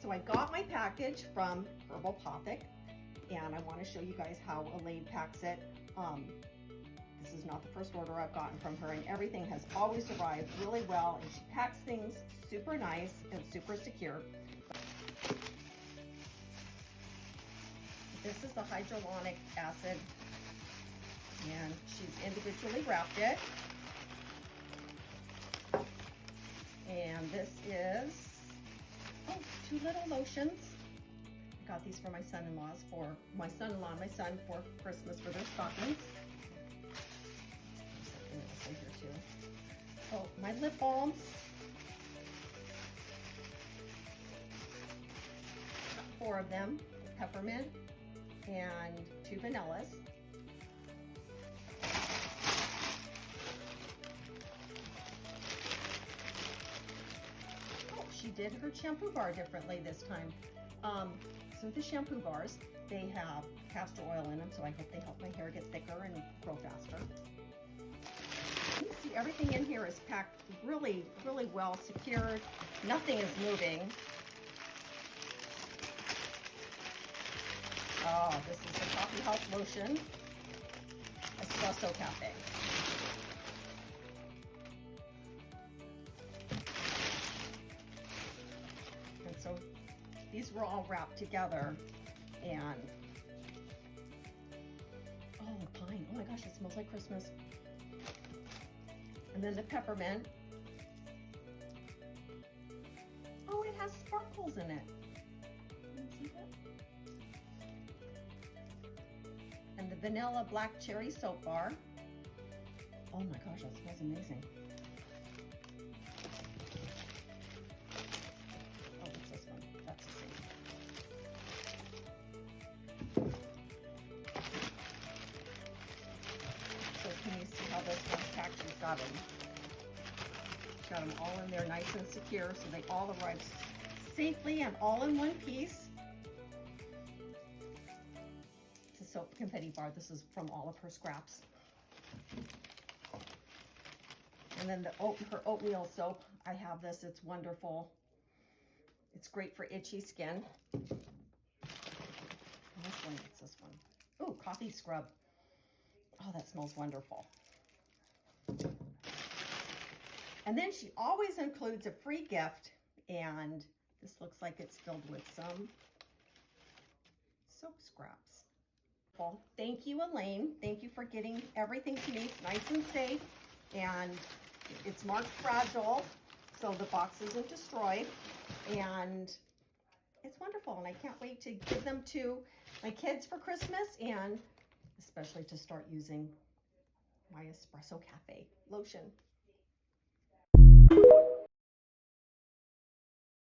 So I got my package from Herbapothic, and I want to show you guys how Elaine packs it. This is not the first order I've gotten from her, and everything has always arrived really well, and she packs things super nice and super secure. This is the hyaluronic acid, and she's individually wrapped it. And this is, 2 little lotions. I got these for my son-in-laws, for my son-in-law and my son for Christmas for their stockings. There's something else in here too. Oh, my lip balms. Got 4 of them, peppermint and 2 vanillas. She did her shampoo bar differently this time. So the shampoo bars, they have castor oil in them, so I hope they help my hair get thicker and grow faster. You see, everything in here is packed really, really well secured. Nothing is moving. Oh, this is the Coffee House Lotion Espresso Cafe. And so these were all wrapped together, and oh, pine. Oh my gosh, it smells like Christmas. And then the peppermint. Oh, it has sparkles in it. Can you see that? And the vanilla black cherry soap bar. Oh my gosh, that smells amazing. Oh, what's this one? That's the same. So can you see how this one's packed? She's got them all in there nice and secure, so they all arrive safely and all in one piece. It's a soap confetti bar. This is from all of her scraps. And then her oatmeal soap. I have this. It's wonderful. It's great for itchy skin. And this one, what's this one? Oh, coffee scrub. Oh, that smells wonderful. And then she always includes a free gift, and this looks like it's filled with some soap scraps. Well, thank you, Elaine. Thank you for getting everything to me. It's nice and safe, and it's marked fragile, so the box isn't destroyed, and it's wonderful, and I can't wait to give them to my kids for Christmas, and especially to start using my Espresso Cafe lotion.